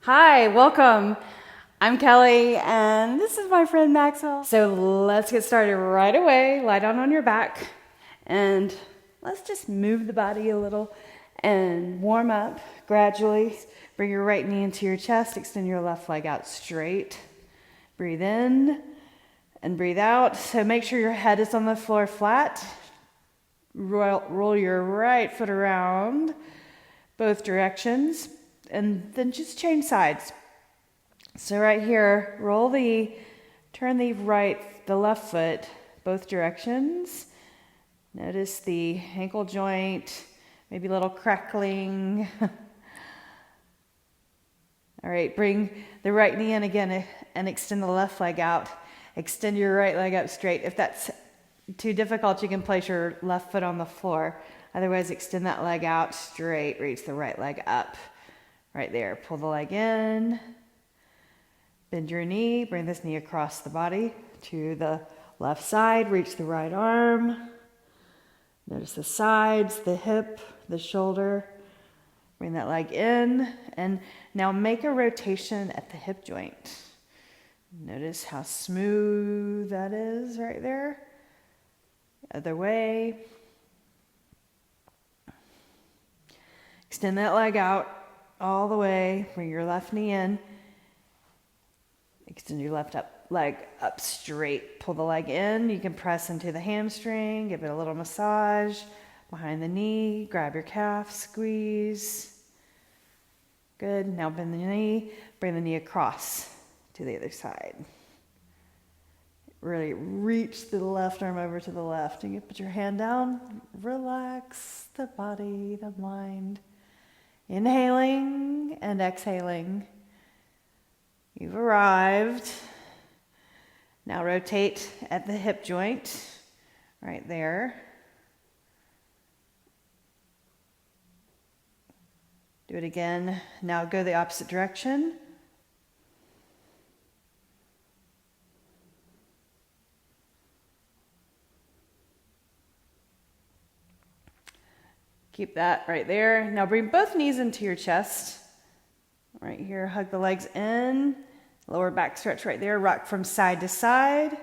Hi, welcome. I'm Kelly, and this is my friend Maxwell. So let's get started right away. Lie down on your back, and let's just move the body a little and warm up gradually. Bring your right knee into your chest, extend your left leg out straight. Breathe in and breathe out. So make sure your head is on the floor flat. Roll your right foot around both directions, and then just change sides. So right here, turn the left foot both directions. Notice the ankle joint, maybe a little crackling. All right, bring the right knee in again and extend the left leg out. Extend your right leg up straight. If that's too difficult, you can place your left foot on the floor. Otherwise, extend that leg out straight. Reach the right leg up. Right there. Pull the leg in. Bend your knee. Bring this knee across the body to the left side. Reach the right arm. Notice the sides, the hip, the shoulder. Bring that leg in. And now make a rotation at the hip joint. Notice how smooth that is right there. Other way. Extend that leg out all the way. Bring your left knee in. Extend your leg up straight. Pull the leg in. You can press into the hamstring. Give it a little massage behind the knee. Grab your calf. Squeeze. Good. Now bend the knee. Bring the knee across to the other side. Really reach the left arm over to the left. And you put your hand down. Relax the body, the mind. Inhaling and exhaling. You've arrived. Now rotate at the hip joint, right there. Do it again. Now go the opposite direction. Keep that right there. Now bring both knees into your chest. Right here, hug the legs in. Lower back stretch right there. Rock from side to side.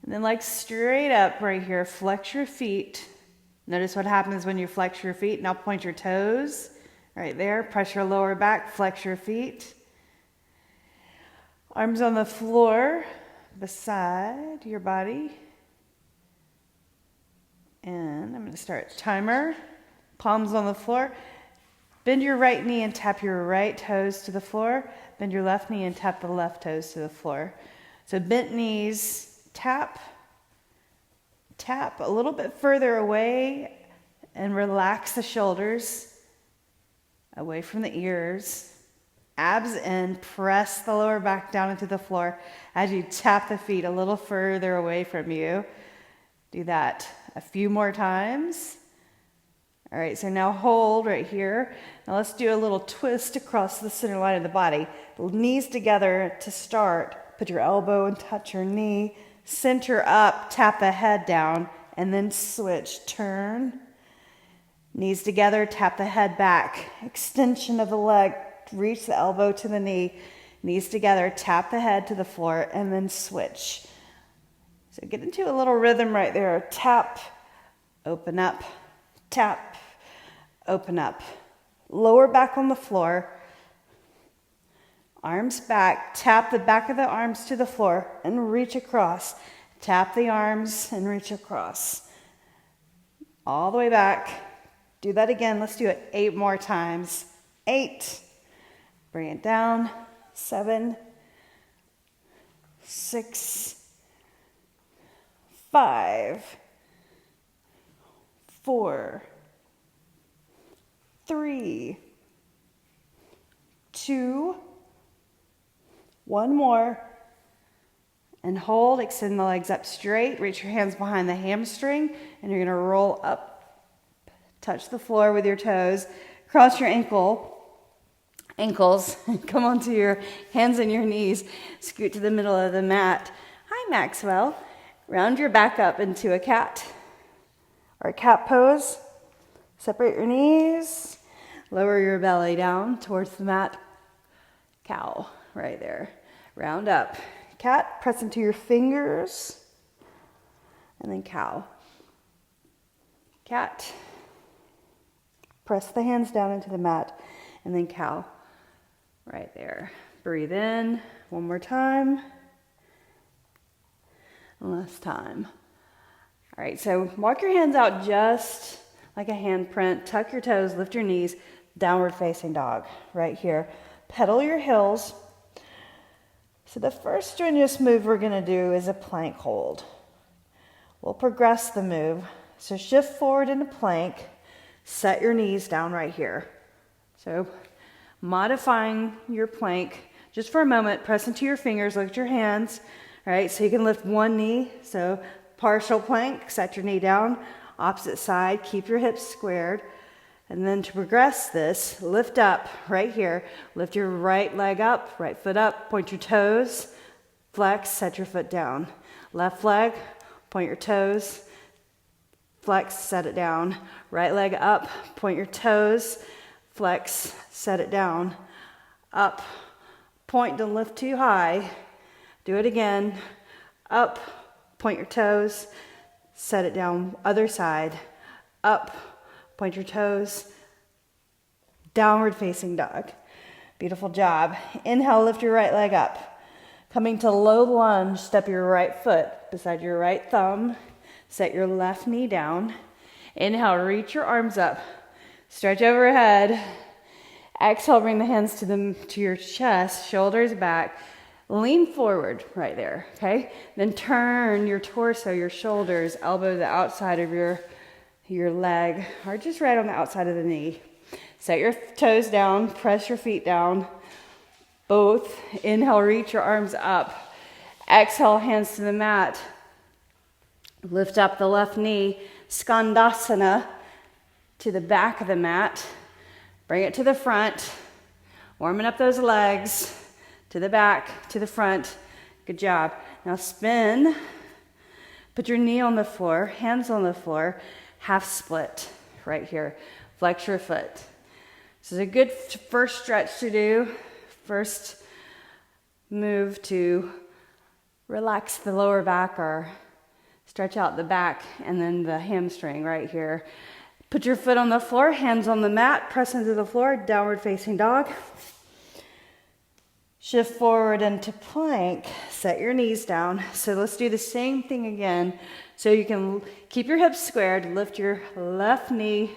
And then legs straight up right here. Flex your feet. Notice what happens when you flex your feet. Now point your toes. Right there. Press your lower back. Flex your feet. Arms on the floor beside your body. And I'm going to start timer. Palms on the floor. Bend your right knee and tap your right toes to the floor. Bend your left knee and tap the left toes to the floor. So bent knees, tap a little bit further away and relax the shoulders away from the ears. Abs in, press the lower back down into the floor as you tap the feet a little further away from you. Do that a few more times. All right, so now hold right here. Now let's do a little twist across the center line of the body. Knees together to start. Put your elbow and touch your knee. Center up, tap the head down, and then switch. Turn. Knees together, tap the head back. Extension of the leg, reach the elbow to the knee. Knees together, tap the head to the floor, and then switch. So get into a little rhythm right there. Tap, open up, tap, open up. Lower back on the floor. Arms back. Tap the back of the arms to the floor and reach across. Tap the arms and reach across. All the way back. Do that again. Let's do it 8 more times. 8. Bring it down. 7. 6. 5, 4, 3, 2, 1 more, and hold. Extend the legs up straight. Reach your hands behind the hamstring, and you're going to roll up. Touch the floor with your toes. Cross your ankles. Come onto your hands and your knees. Scoot to the middle of the mat. Hi, Maxwell. Round your back up into a cat or a cat pose. Separate your knees. Lower your belly down towards the mat. Cow, right there. Round up. Cat, press into your fingers. And then cow. Cat. Press the hands down into the mat. And then cow. Right there. Breathe in. One more time. Last time. All right, so walk your hands out just like a handprint. Tuck your toes, lift your knees. Downward facing dog. Right here. Pedal your heels. So the first strenuous move we're going to do is a plank hold. We'll progress the move. So shift forward into plank. Set your knees down right here. So modifying your plank just for a moment. Press into your fingers. Look at your hands. All right, so you can lift one knee. So partial plank. Set your knee down. Opposite side. Keep your hips squared. And then to progress this, lift up right here. Lift your right leg up, right foot up, point your toes, flex, set your foot down. Left leg, point your toes, flex, set it down. Right leg up, point your toes, flex, set it down. Up, point, don't lift too high. Do it again. Up, point your toes, set it down. Other side, up. Point your toes, downward facing dog. Beautiful job. Inhale, lift your right leg up. Coming to low lunge, step your right foot beside your right thumb. Set your left knee down. Inhale, reach your arms up. Stretch overhead. Exhale, bring the hands to your chest, shoulders back. Lean forward right there, okay? Then turn your torso, your shoulders, elbow to the outside of your leg, or just right on the outside of the knee. Set your toes down, press your feet down. Both. Inhale, reach your arms up. Exhale, hands to the mat. Lift up the left knee, skandasana, to the back of the mat. Bring it to the front. Warming up those legs. To the back, to the front. Good job. Now spin. Put your knee on the floor, hands on the floor. Half split right here. Flex your foot. This is a good first stretch to do. First move to relax the lower back or stretch out the back and then the hamstring right here. Put your foot on the floor, hands on the mat, press into the floor, downward facing dog. Shift forward into plank, set your knees down. So let's do the same thing again. So you can keep your hips squared, lift your left knee,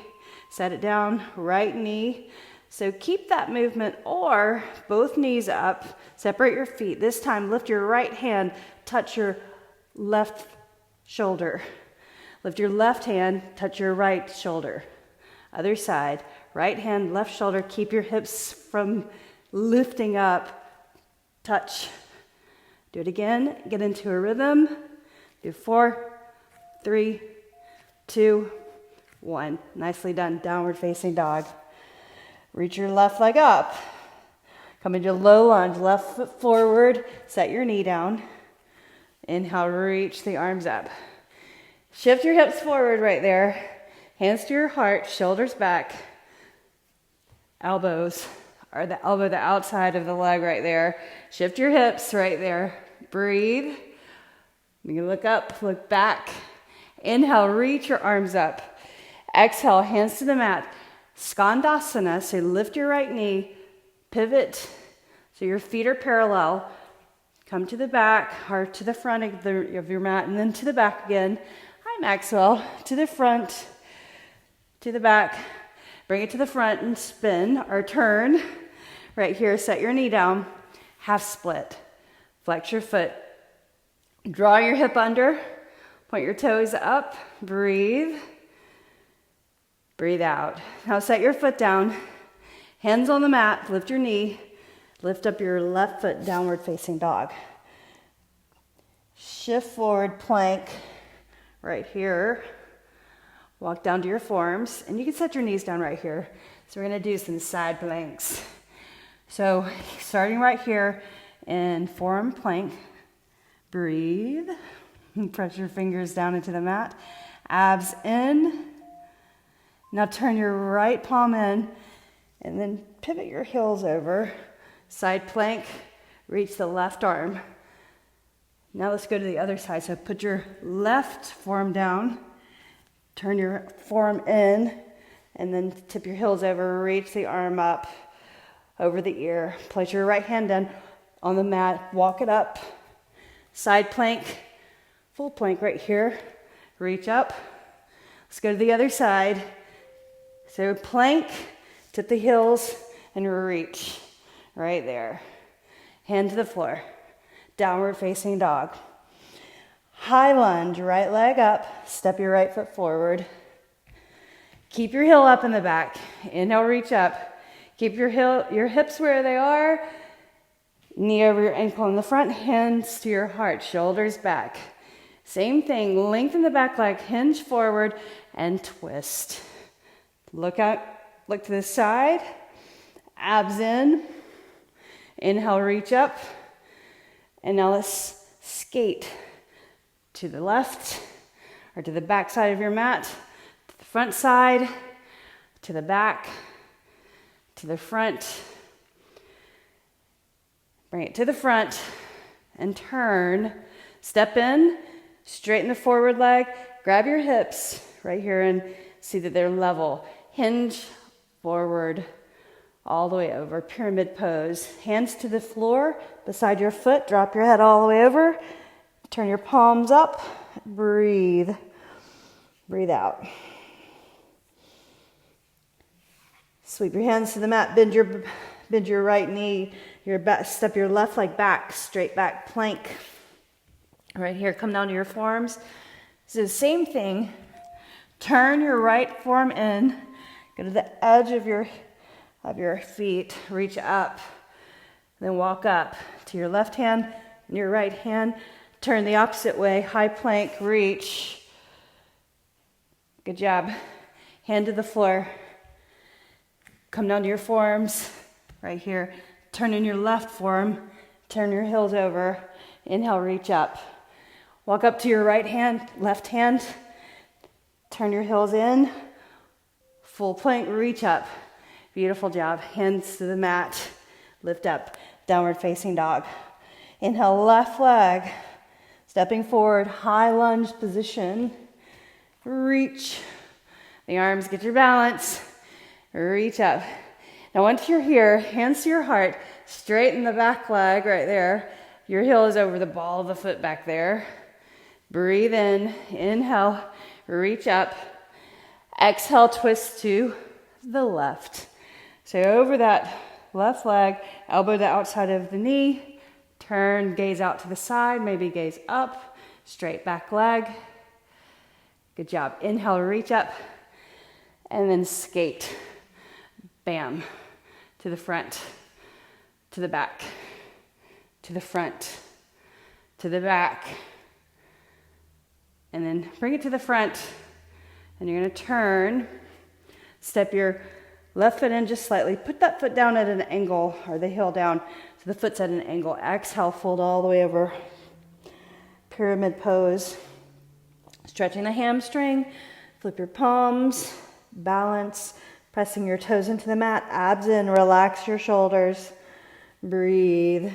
set it down, right knee. So keep that movement or both knees up, separate your feet. This time lift your right hand, touch your left shoulder. Lift your left hand, touch your right shoulder. Other side, right hand, left shoulder. Keep your hips from lifting up. Touch. Do it again. Get into a rhythm. Do 4, 3, 2, 1. Nicely done. Downward facing dog. Reach your left leg up. Come into low lunge. Left foot forward. Set your knee down. Inhale, reach the arms up. Shift your hips forward right there. Hands to your heart. Shoulders back. Elbows. Or the elbow, the outside of the leg right there. Shift your hips right there. Breathe. You can look up, look back. Inhale, reach your arms up. Exhale, hands to the mat. Skandasana, so lift your right knee. Pivot, so your feet are parallel. Come to the back, or to the front of your mat, and then to the back again. Hi, Maxwell. To the front, to the back. Bring it to the front and spin or turn. Right here, set your knee down. Half split. Flex your foot. Draw your hip under. Point your toes up. Breathe. Breathe out. Now set your foot down. Hands on the mat. Lift your knee. Lift up your left foot, downward facing dog. Shift forward, plank. Right here. Walk down to your forearms, and you can set your knees down right here. So we're going to do some side planks. So starting right here in forearm plank, breathe. Press your fingers down into the mat. Abs in, Now turn your right palm in and then pivot your heels over. Side plank, reach the left arm. Now let's go to the other side. So put your left forearm down, turn your forearm in, and then tip your heels over, reach the arm up over the ear. Place your right hand down on the mat, walk it up. Side plank, full plank right here. Reach up. Let's go to the other side. So plank, tip the heels, and reach right there. Hand to the floor. Downward facing dog. High lunge, right leg up. Step your right foot forward. Keep your heel up in the back. Inhale, reach up. Keep your hips where they are. Knee over your ankle in the front, hands to your heart, shoulders back. Same thing, lengthen the back leg, hinge forward, and twist. Look out, look to the side, abs in. Inhale, reach up. And now let's skate to the left or to the back side of your mat, to the front side, to the back, to the front. Bring it to the front and turn. Step in, straighten the forward leg, grab your hips right here and see that they're level. Hinge forward all the way over, pyramid pose. Hands to the floor beside your foot, drop your head all the way over. Turn your palms up, breathe. Breathe out. Sweep your hands to the mat, bend your right knee, your back, step your left leg back, straight back plank. Right here, come down to your forearms. So the same thing, turn your right forearm in, go to the edge of your feet, reach up, then walk up to your left hand and your right hand. Turn the opposite way, high plank, reach. Good job. Hand to the floor. Come down to your forearms, right here. Turn in your left forearm, turn your heels over. Inhale, reach up. Walk up to your right hand, left hand. Turn your heels in. Full plank, reach up. Beautiful job. Hands to the mat. Lift up. Downward facing dog. Inhale, left leg. Stepping forward, high lunge position. Reach. The arms, get your balance. Reach up. Now once you're here, hands to your heart, straighten the back leg right there. Your heel is over the ball of the foot back there. Breathe in, inhale, reach up. Exhale, twist to the left. So over that left leg, elbow to the outside of the knee. Turn, gaze out to the side, maybe gaze up. Straight back leg. Good job. Inhale, reach up. And then skate. Bam. To the front, to the back, to the front, to the back. And then bring it to the front. And you're going to turn. Step your left foot in just slightly. Put that foot down at an angle, or the heel down, so the foot's at an angle. Exhale, fold all the way over. Pyramid pose. Stretching the hamstring. Flip your palms. Balance. Pressing your toes into the mat, abs in, relax your shoulders. Breathe.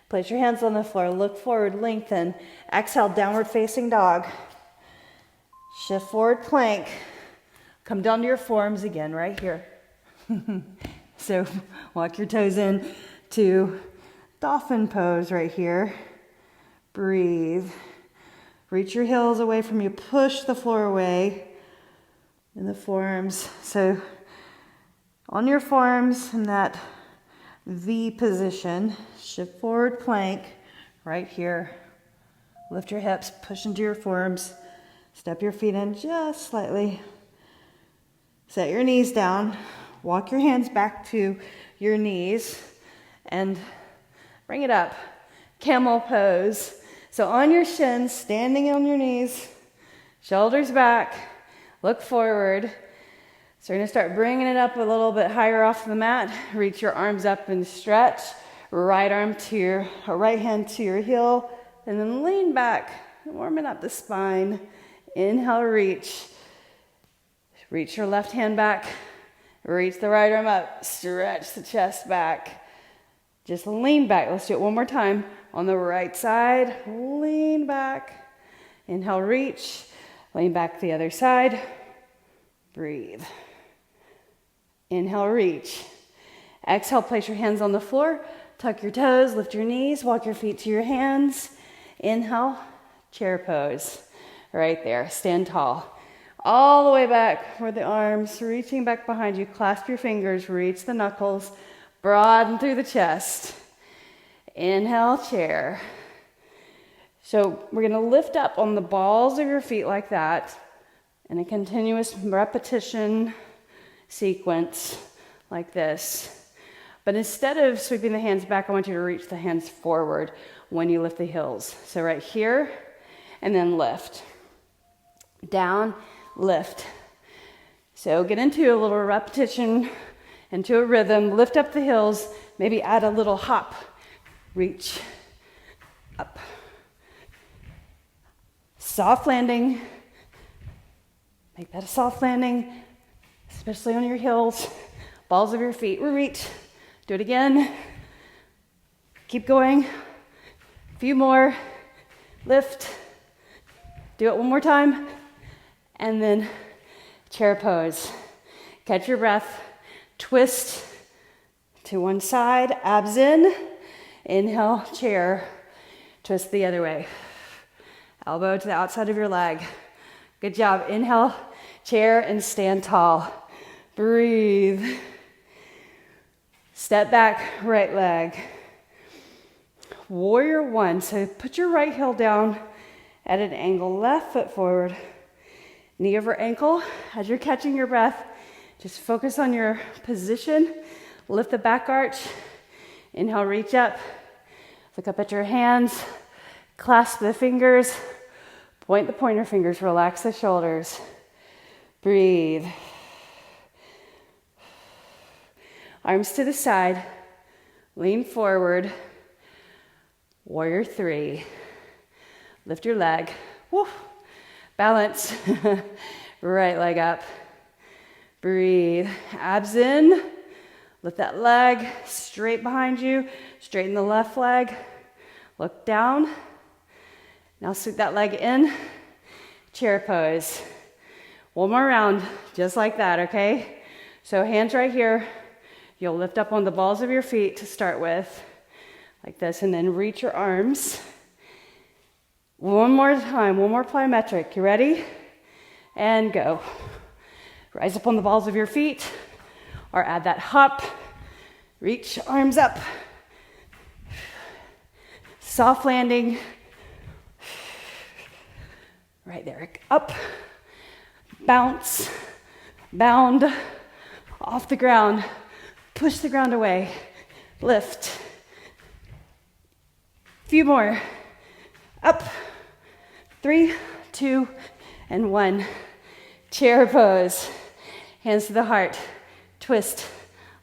Place your hands on the floor, look forward, lengthen. Exhale, downward facing dog. Shift forward, plank. Come down to your forearms again, right here. So walk your toes in to dolphin pose right here. Breathe. Reach your heels away from you, push the floor away. In the forearms. So on your forearms in that V position, shift forward plank right here. Lift your hips, push into your forearms. Step your feet in just slightly. Set your knees down. Walk your hands back to your knees and bring it up. Camel pose. So on your shins, standing on your knees, shoulders back. Look forward. So you're going to start bringing it up a little bit higher off the mat. Reach your arms up and stretch. Right hand to your heel. And then lean back, warming up the spine. Inhale, reach. Reach your left hand back. Reach the right arm up. Stretch the chest back. Just lean back. Let's do it one more time. On the right side, lean back. Inhale, reach. Lean back the other side. Breathe. Inhale, reach. Exhale, place your hands on the floor. Tuck your toes, lift your knees, walk your feet to your hands. Inhale, chair pose. Right there, stand tall. All the way back for the arms, reaching back behind you. Clasp your fingers, reach the knuckles, broaden through the chest. Inhale, chair. So we're gonna lift up on the balls of your feet like that in a continuous repetition sequence like this. But instead of sweeping the hands back, I want you to reach the hands forward when you lift the heels. So right here, and then lift. Down, lift. So get into a little repetition, into a rhythm. Lift up the heels, maybe add a little hop. Reach, up. Soft landing. Make that a soft landing, especially on your heels. Balls of your feet, reach. Do it again. Keep going. A few more. Lift. Do it one more time. And then chair pose. Catch your breath. Twist to one side. Abs in. Inhale, chair. Twist the other way. Elbow to the outside of your leg. Good job. Inhale, chair, and stand tall. Breathe. Step back, right leg. Warrior one. So put your right heel down at an angle. Left foot forward. Knee over ankle. As you're catching your breath, just focus on your position. Lift the back arch. Inhale, reach up. Look up at your hands. Clasp the fingers. Point the pointer fingers. Relax the shoulders. Breathe. Arms to the side. Lean forward. Warrior three. Lift your leg. Woo. Balance. Right leg up. Breathe. Abs in. Lift that leg straight behind you. Straighten the left leg. Look down. Now scoot that leg in. Chair pose. One more round, just like that, okay? So hands right here. You'll lift up on the balls of your feet to start with, like this, and then reach your arms. One more time, one more plyometric. You ready? And go. Rise up on the balls of your feet, or add that hop. Reach, arms up. Soft landing. Right there, up. Bounce, bound, off the ground. Push the ground away. Lift. Few more. Up. 3, 2, and 1. Chair pose. Hands to the heart. Twist.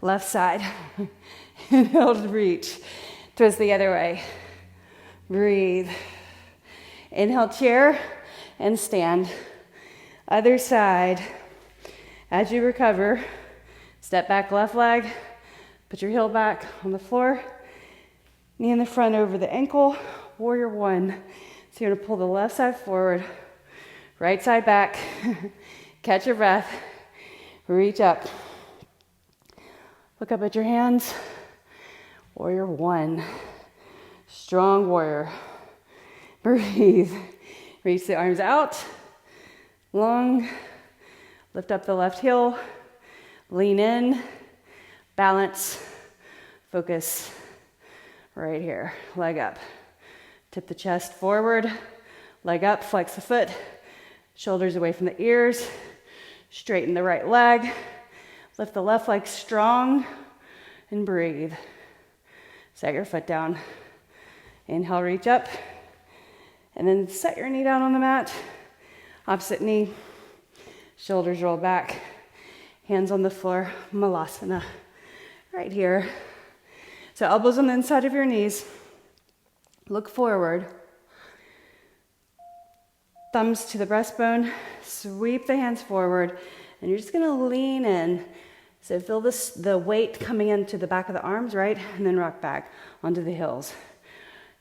Left side. Inhale to reach. Twist the other way. Breathe. Inhale, chair, and stand. Other side. As you recover, step back left leg. Put your heel back on the floor. Knee in the front over the ankle. Warrior one. So you're going to pull the left side forward. Right side back. Catch your breath. Reach up. Look up at your hands. Warrior one. Strong warrior. Breathe. Reach the arms out. Long. Lift up the left heel. Lean in. Balance. Focus. Right here. Leg up. Tip the chest forward. Leg up. Flex the foot. Shoulders away from the ears. Straighten the right leg. Lift the left leg strong. And breathe. Set your foot down. Inhale, reach up. And then set your knee down on the mat. Opposite knee. Shoulders roll back. Hands on the floor. Malasana. Right here. So elbows on the inside of your knees. Look forward. thumbs to the breastbone, sweep the hands forward, and you're just gonna lean in. So feel this, the weight coming into the back of the arms, right? And then rock back onto the heels.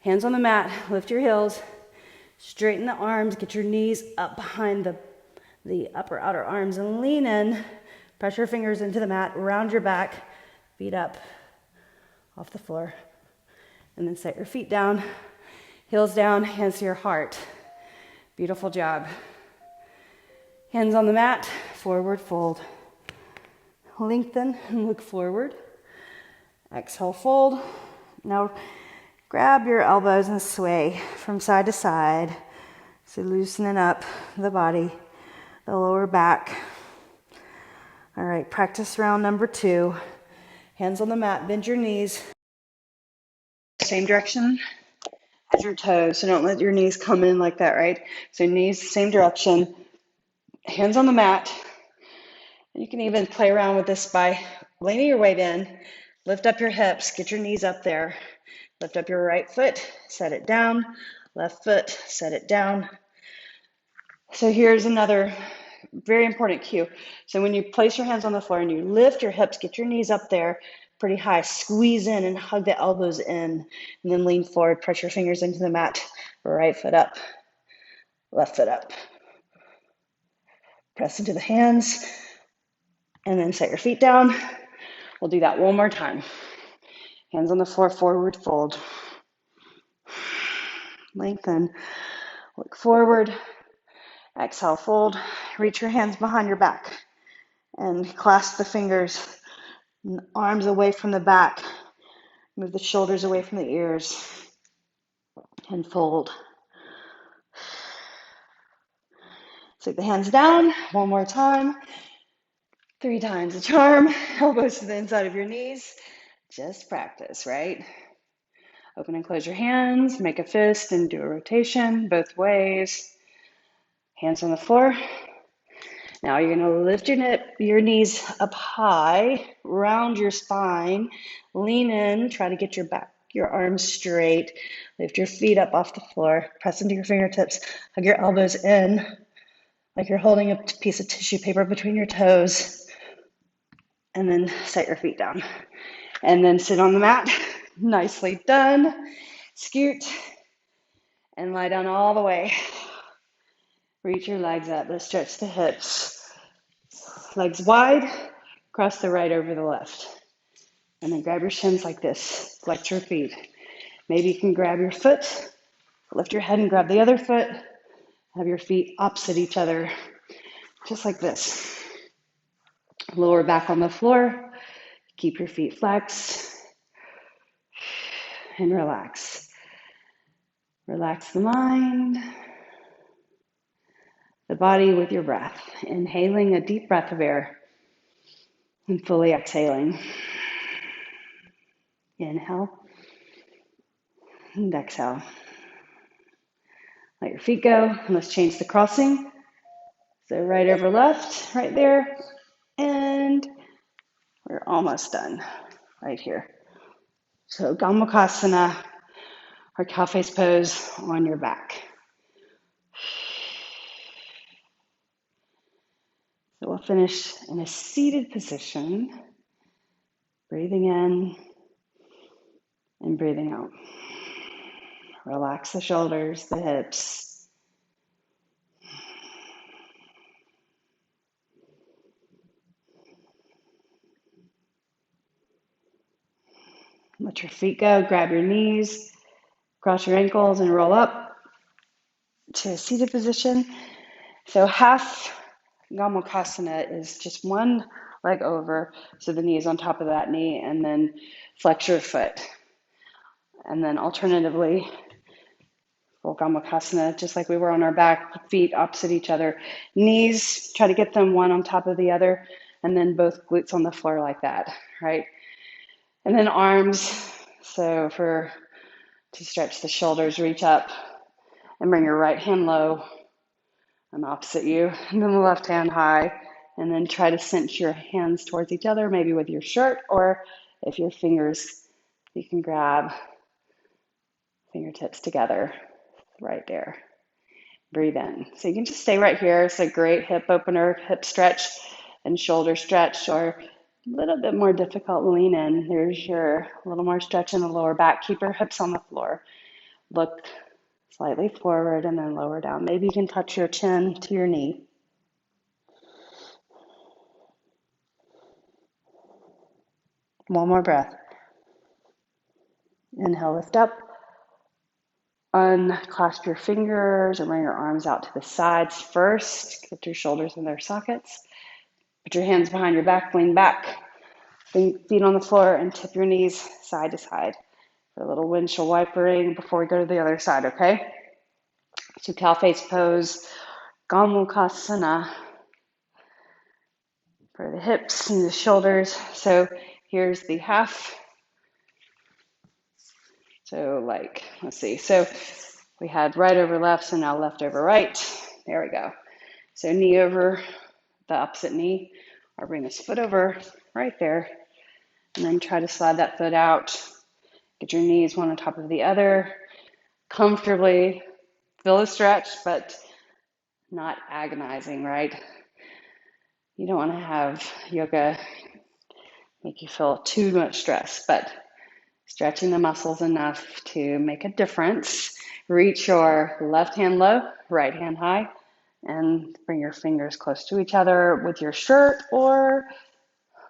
Hands on the mat, lift your heels, straighten the arms, get your knees up behind the upper outer arms and lean in. Press your fingers into the mat, round your back, feet up off the floor. And then set your feet down, heels down, hands to your heart. Beautiful job. Hands on the mat, forward fold. Lengthen and look forward. Exhale, fold. Now grab your elbows and sway from side to side. So loosening up the body, the lower back. All right, practice round number 2. Hands on the mat, bend your knees. Same direction as your toes, so don't let your knees come in like that, right? So knees, same direction. Hands on the mat. You can even play around with this by leaning your weight in, lift up your hips, get your knees up there, lift up your right foot, set it down, left foot, set it down. So here's another very important cue. So when you place your hands on the floor and you lift your hips, get your knees up there pretty high, squeeze in and hug the elbows in, and then lean forward, press your fingers into the mat, right foot up, left foot up. Press into the hands, and then set your feet down. We'll do that one more time. Hands on the floor, forward fold. Lengthen, look forward. Exhale, fold. Reach your hands behind your back and clasp the fingers, arms away from the back. Move the shoulders away from the ears and fold. Take the hands down, one more time. 3 times a charm, elbows to the inside of your knees. Just practice, right? Open and close your hands, make a fist and do a rotation both ways. Hands on the floor. Now you're going to lift your knees up high, round your spine, lean in, try to get your arms straight. Lift your feet up off the floor, press into your fingertips, hug your elbows in like you're holding a piece of tissue paper between your toes. And then set your feet down. And then sit on the mat. Nicely done. Scoot and lie down all the way. Reach your legs up. Let's stretch the hips. Legs wide. Cross the right over the left. And then grab your shins like this. Flex your feet. Maybe you can grab your foot. Lift your head and grab the other foot. Have your feet opposite each other. Just like this. Lower back on the floor. Keep your feet flexed. And relax. Relax the mind, the body with your breath. Inhaling a deep breath of air and fully exhaling. Inhale and exhale. Let your feet go and let's change the crossing. So right over left, right there. And we're almost done right here. So Gamakasana, or cow face pose on your back. So we'll finish in a seated position, breathing in and breathing out. Relax the shoulders, the hips. Let your feet go, grab your knees, cross your ankles and roll up to a seated position. So half Gamakasana is just one leg over, so the knee is on top of that knee, and then flex your foot. And then alternatively, full Gamakasana, just like we were on our back, feet opposite each other. Knees, try to get them one on top of the other, and then both glutes on the floor like that, right? And then arms, so to stretch the shoulders, reach up and bring your right hand low and opposite you, and then the left hand high, and then try to cinch your hands towards each other, maybe with your shirt, or if your fingers, you can grab fingertips together right there. Breathe in. So you can just stay right here. It's a great hip opener, hip stretch and shoulder stretch, or a little bit more difficult, lean in. There's your little more stretch in the lower back. Keep your hips on the floor. Look slightly forward and then lower down. Maybe you can touch your chin to your knee. One more breath. Inhale, lift up. Unclasp your fingers and bring your arms out to the sides first. Get your shoulders in their sockets. Put your hands behind your back, lean back. Feet on the floor and tip your knees side to side for a little windshield wipering before we go to the other side, okay? So cow face pose, Gamakasana for the hips and the shoulders. So here's the half. So let's see. So we had right over left, so now left over right. There we go. So knee over the opposite knee, or bring this foot over right there, and then try to slide that foot out. Get your knees one on top of the other. Comfortably feel a stretch, but not agonizing, right? You don't want to have yoga make you feel too much stress, but stretching the muscles enough to make a difference. Reach your left hand low, right hand high, and bring your fingers close to each other with your shirt, or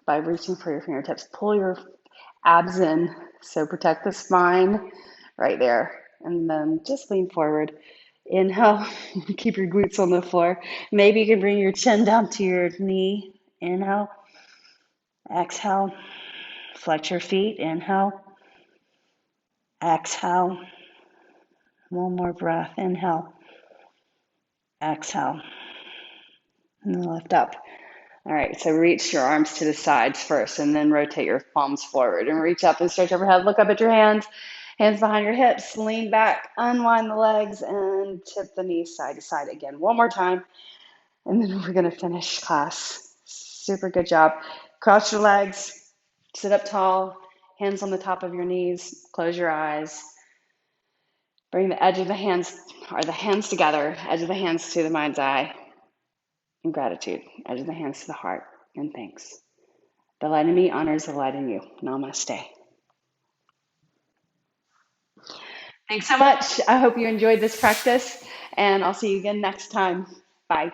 by reaching for your fingertips. Pull your abs in, so protect the spine right there. And then just lean forward. Inhale, keep your glutes on the floor. Maybe you can bring your chin down to your knee. Inhale, exhale, flex your feet. Inhale, exhale. One more breath. Inhale, exhale, and then lift up. All right, so reach your arms to the sides first, and then rotate your palms forward and reach up and stretch overhead. Look up at your hands, hands behind your hips, lean back, unwind the legs, and tip the knees side to side again. One more time, and then we're gonna finish class. Super good job. Cross your legs, sit up tall, hands on the top of your knees, close your eyes. Bring the edge of the hands, or the hands together, edge of the hands to the mind's eye, in gratitude, edge of the hands to the heart, and thanks. The light in me honors the light in you. Namaste. Thanks so much. I hope you enjoyed this practice, and I'll see you again next time. Bye.